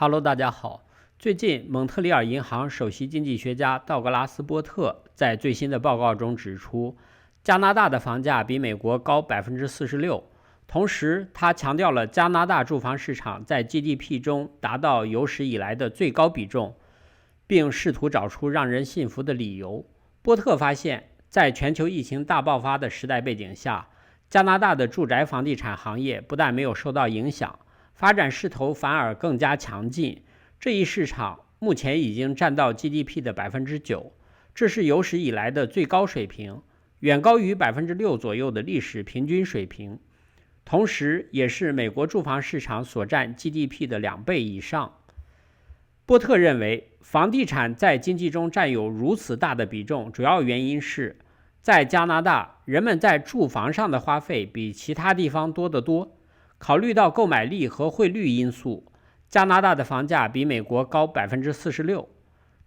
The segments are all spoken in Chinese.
Hello，大家好。最近，蒙特利尔银行首席经济学家道格拉斯·波特在最新的报告中指出，加拿大的房价比美国高46%。同时，他强调了加拿大住房市场在 GDP 中达到有史以来的最高比重，并试图找出让人信服的理由。波特发现，在全球疫情大爆发的时代背景下，加拿大的住宅房地产行业不但没有受到影响，发展势头反而更加强劲。这一市场目前已经占到 GDP 的 9%， 这是有史以来的最高水平，远高于 6% 左右的历史平均水平，同时也是美国住房市场所占 GDP 的2倍以上。波特认为，房地产在经济中占有如此大的比重，主要原因是在加拿大，人们在住房上的花费比其他地方多得多。考虑到购买力和汇率因素，加拿大的房价比美国高 46%。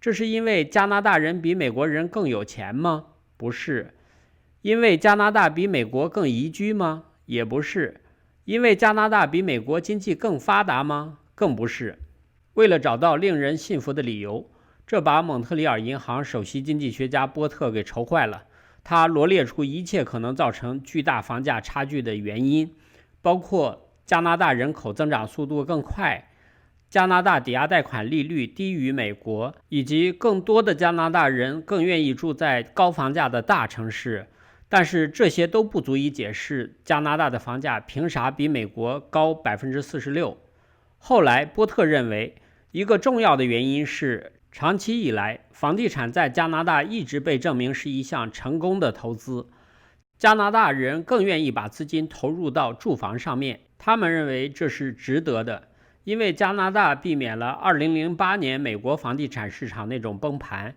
这是因为加拿大人比美国人更有钱吗？不是。因为加拿大比美国更宜居吗？也不是。因为加拿大比美国经济更发达吗？更不是。为了找到令人信服的理由，这把蒙特利尔银行首席经济学家波特给愁坏了。他罗列出一切可能造成巨大房价差距的原因，包括加拿大人口增长速度更快，加拿大抵押贷款利率低于美国，以及更多的加拿大人更愿意住在高房价的大城市。但是这些都不足以解释加拿大的房价凭啥比美国高 46%。 后来波特认为，一个重要的原因是长期以来，房地产在加拿大一直被证明是一项成功的投资。加拿大人更愿意把资金投入到住房上面，他们认为这是值得的，因为加拿大避免了2008年美国房地产市场那种崩盘，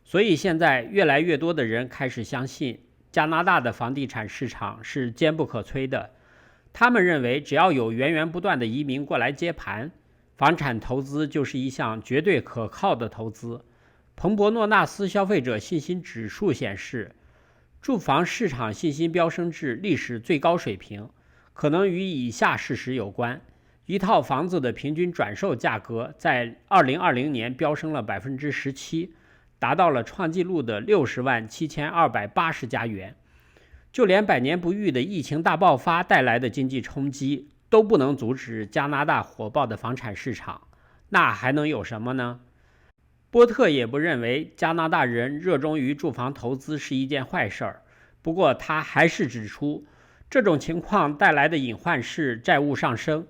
所以现在越来越多的人开始相信加拿大的房地产市场是坚不可摧的。他们认为，只要有源源不断的移民过来接盘，房产投资就是一项绝对可靠的投资。彭博诺纳斯消费者信心指数显示，住房市场信心飙升至历史最高水平，可能与以下事实有关：一套房子的平均转售价格在2020年飙升了 17%， 达到了创纪录的607280加元。就连百年不遇的疫情大爆发带来的经济冲击都不能阻止加拿大火爆的房产市场，那还能有什么呢？波特也不认为加拿大人热衷于住房投资是一件坏事儿，不过他还是指出，这种情况带来的隐患是债务上升。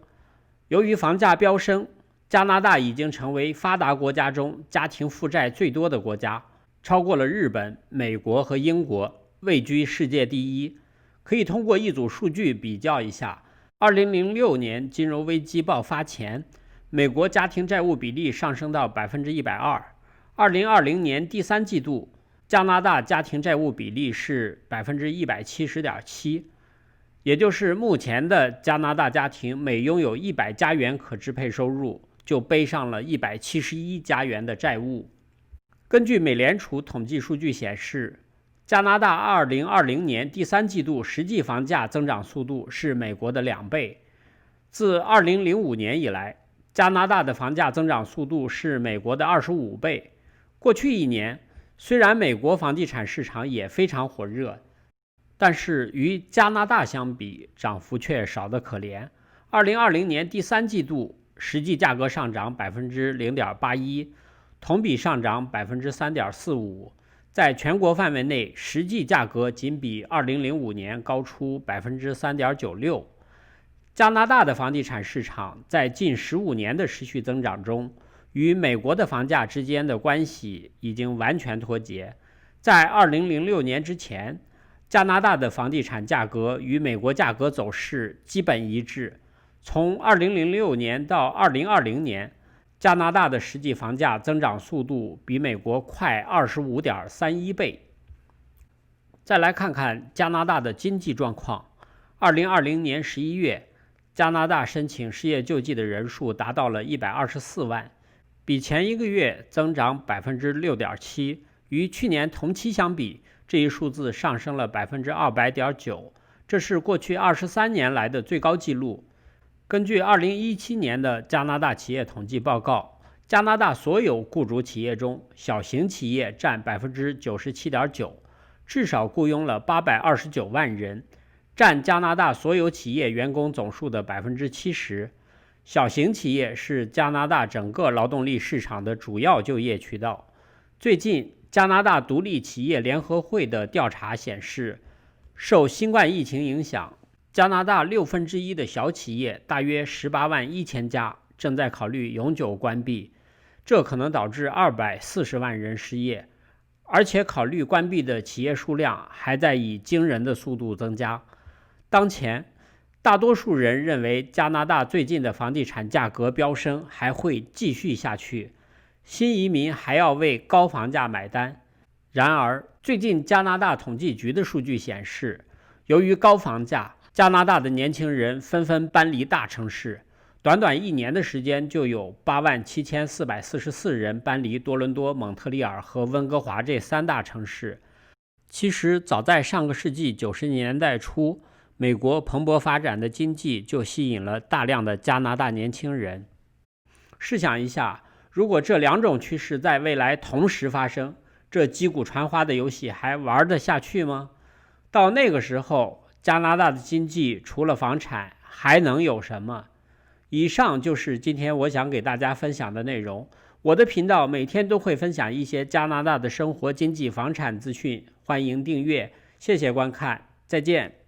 由于房价飙升，加拿大已经成为发达国家中家庭负债最多的国家，超过了日本、美国和英国，位居世界第一。可以通过一组数据比较一下，2006年金融危机爆发前，美国家庭债务比例上升到 120%。 2020年第3季度，加拿大家庭债务比例是 170.7%， 也就是目前的加拿大家庭每拥有100加元可支配收入，就背上了171加元的债务。根据美联储统计数据显示，加拿大2020年第3季度实际房价增长速度是美国的2倍。自2005年以来，加拿大的房价增长速度是美国的25倍。过去1年，虽然美国房地产市场也非常火热，但是与加拿大相比，涨幅却少得可怜。2020年第3季度实际价格上涨 0.81%， 同比上涨 3.45%。在全国范围内，实际价格仅比2005年高出 3.96%。加拿大的房地产市场在近15年的持续增长中，与美国的房价之间的关系已经完全脱节。在2006年之前，加拿大的房地产价格与美国价格走势基本一致。从2006年到2020年，加拿大的实际房价增长速度比美国快 25.31 倍。再来看看加拿大的经济状况。2020年11月，加拿大申请失业救济的人数达到了124万，比前一个月增长 6.7%， 与去年同期相比，这一数字上升了 200.9%， 这是过去23年来的最高纪录。根据2017年的加拿大企业统计报告，加拿大所有雇主企业中，小型企业占 97.9%， 至少雇佣了829万人，占加拿大所有企业员工总数的 70%。 小型企业是加拿大整个劳动力市场的主要就业渠道。最近，加拿大独立企业联合会的调查显示，受新冠疫情影响，加拿大1/6的小企业，大约18万1千家，正在考虑永久关闭，这可能导致240万人失业，而且考虑关闭的企业数量还在以惊人的速度增加。当前，大多数人认为加拿大最近的房地产价格飙升还会继续下去，新移民还要为高房价买单。然而，最近加拿大统计局的数据显示，由于高房价，加拿大的年轻人纷纷搬离大城市，短短1年的时间就有87444人搬离多伦多、蒙特利尔和温哥华这3大城市。其实，早在上个世纪90年代初，美国蓬勃发展的经济就吸引了大量的加拿大年轻人。试想一下，如果这2种趋势在未来同时发生，这击鼓传花的游戏还玩得下去吗？到那个时候，加拿大的经济除了房产还能有什么？以上就是今天我想给大家分享的内容。我的频道每天都会分享一些加拿大的生活、经济、房产资讯，欢迎订阅。谢谢观看，再见。